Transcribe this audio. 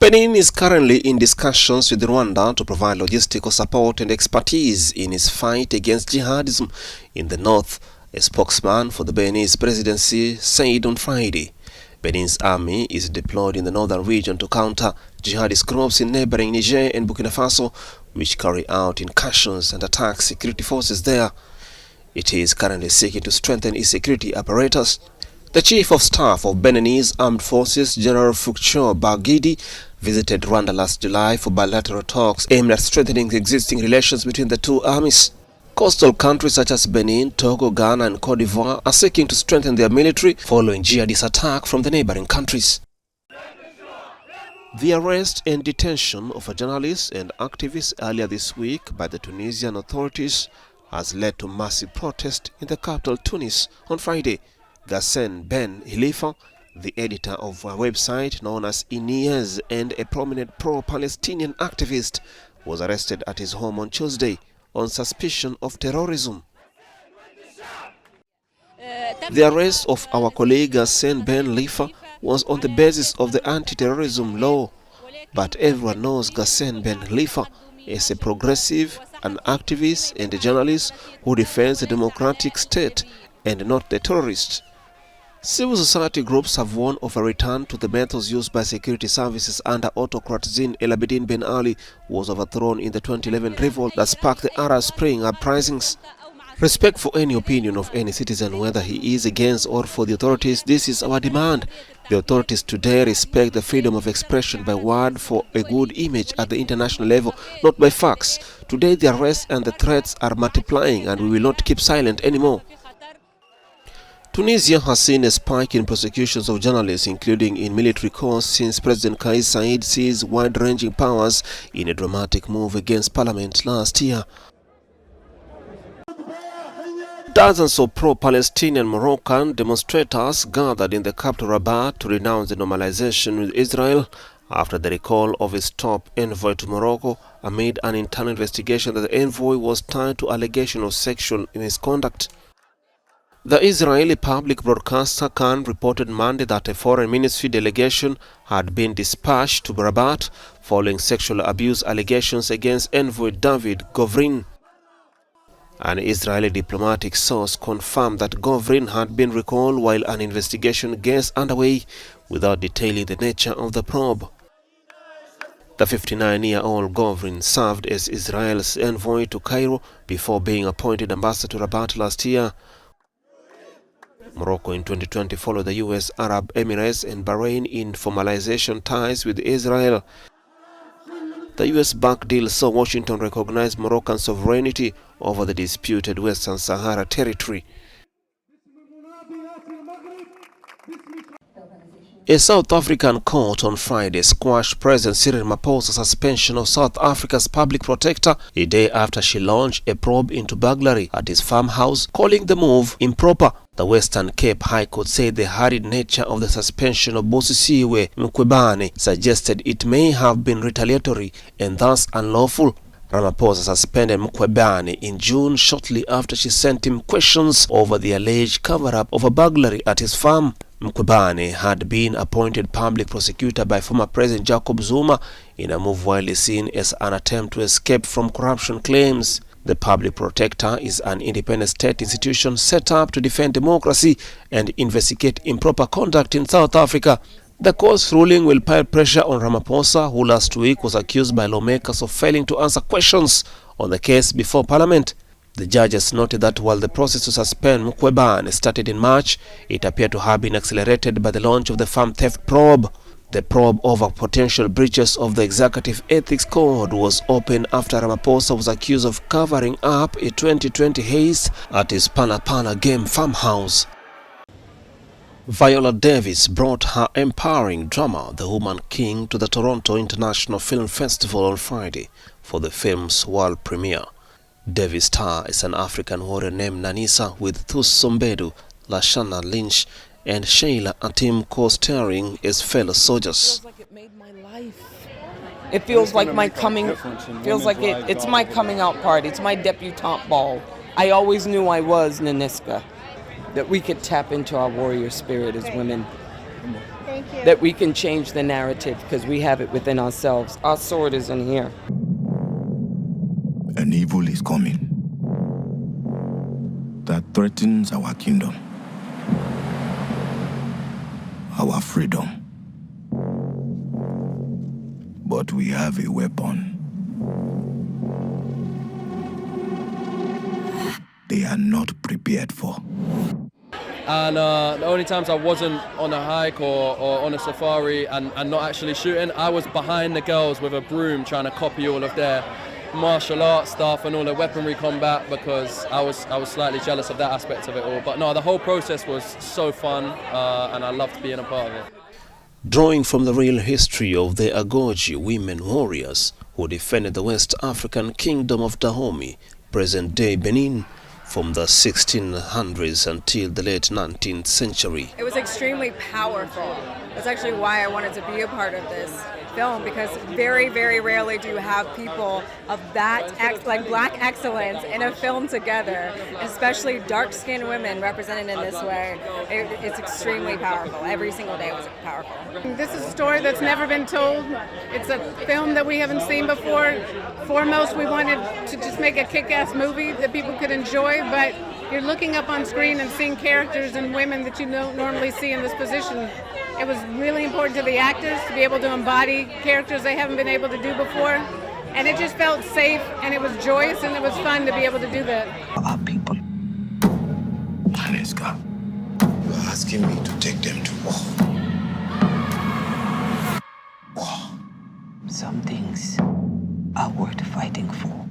Benin is currently in discussions with Rwanda to provide logistical support and expertise in its fight against jihadism in the north, a spokesman for the Beninese presidency said on Friday. Benin's army is deployed in the northern region to counter jihadist groups in neighboring Niger and Burkina Faso, which carry out incursions and attack security forces there. It is currently seeking to strengthen its security apparatus. The Chief of Staff of Beninese Armed Forces, General Fuchio Bagidi, visited Rwanda last July for bilateral talks aimed at strengthening existing relations between the two armies. Coastal countries such as Benin, Togo, Ghana and Cote d'Ivoire are seeking to strengthen their military following jihadist attack from the neighboring countries. The arrest and detention of a journalist and activist earlier this week by the Tunisian authorities has led to massive protest in the capital Tunis on Friday. Gassen Ben Hilifa, the editor of a website known as Iniez and a prominent pro-Palestinian activist, was arrested at his home on Tuesday on suspicion of terrorism. The arrest of our colleague Gassen Ben Hilifa was on the basis of the anti-terrorism law, but everyone knows Gassen Ben Hilifa is a progressive, an activist and a journalist who defends the democratic state and not the terrorists. Civil society groups have warned of a return to the methods used by security services under autocrat Zine El Abidine Ben Ali, who was overthrown in the 2011 revolt that sparked the Arab Spring uprisings. Respect for any opinion of any citizen, whether he is against or for the authorities, this is our demand. The authorities today respect the freedom of expression by word for a good image at the international level, not by facts. Today the arrests and the threats are multiplying and we will not keep silent anymore. Tunisia has seen a spike in prosecutions of journalists, including in military courts, since President Kais Saied seized wide-ranging powers in a dramatic move against parliament last year. Dozens of pro-Palestinian Moroccan demonstrators gathered in the capital Rabat to renounce the normalisation with Israel after the recall of its top envoy to Morocco amid an internal investigation that the envoy was tied to allegations of sexual misconduct. The Israeli public broadcaster Kan reported Monday that a foreign ministry delegation had been dispatched to Rabat following sexual abuse allegations against envoy David Govrin. An Israeli diplomatic source confirmed that Govrin had been recalled while an investigation gets underway, without detailing the nature of the probe. The 59-year-old Govrin served as Israel's envoy to Cairo before being appointed ambassador to Rabat last year. Morocco in 2020 followed the US, Arab Emirates and Bahrain in formalization ties with Israel. The US-backed deal saw Washington recognize Moroccan sovereignty over the disputed Western Sahara territory. A South African court on Friday squashed President Cyril Ramaphosa's suspension of South Africa's public protector a day after she launched a probe into burglary at his farmhouse, calling the move improper. The Western Cape High Court said the hurried nature of the suspension of Bosisiwe Mkhwebane suggested it may have been retaliatory and thus unlawful. Ramaphosa suspended Mkhwebane in June shortly after she sent him questions over the alleged cover-up of a burglary at his farm. Mkhwebane had been appointed public prosecutor by former President Jacob Zuma in a move widely seen as an attempt to escape from corruption claims. The public protector is an independent state institution set up to defend democracy and investigate improper conduct in South Africa. The court's ruling will pile pressure on Ramaphosa, who last week was accused by lawmakers of failing to answer questions on the case before Parliament. The judges noted that while the process to suspend Mkhwebane started in March, it appeared to have been accelerated by the launch of the farm theft probe. The probe over potential breaches of the Executive Ethics Code was opened after Ramaphosa was accused of covering up a 2020 heist at his Pana game farmhouse. Viola Davis brought her empowering drama The Woman King to the Toronto International Film Festival on Friday for the film's world premiere. Davis' star is an African warrior named Nanisa, with Thuso Mbedu, Lashana Lynch and Sheila Atim co-starring as fellow soldiers. It feels like it made my life. It feels like my coming, feels like it's my coming out party. It's my debutante ball. I always knew I was Naniska. that we could tap into our warrior spirit as women. Thank you. That we can change the narrative because we have it within ourselves. Our sword is in here. An evil is coming that threatens our kingdom, our freedom. But we have a weapon. They are not prepared for. And the only times I wasn't on a hike or on a safari and not actually shooting, I was behind the girls with a broom trying to copy all of their martial arts stuff and all the weaponry combat, because I was slightly jealous of that aspect of it all. But no, the whole process was so fun, and I loved being a part of it. Drawing from the real history of the Agoji women warriors who defended the West African kingdom of Dahomey, present-day Benin, from the 1600s until the late 19th century. It was extremely powerful. That's actually why I wanted to be a part of this film, because very, very rarely do you have people of that, like black excellence in a film together, especially dark-skinned women represented in this way. It's extremely powerful. Every single day was powerful. This is a story that's never been told. It's a film that we haven't seen before. Foremost, we wanted to just make a kick-ass movie that people could enjoy, but you're looking up on screen and seeing characters and women that you don't normally see in this position. It was really important to the actors to be able to embody characters they haven't been able to do before. And it just felt safe, and it was joyous, and it was fun to be able to do that. Our people. Maneska, you're asking me to take them to war. War. Some things are worth fighting for.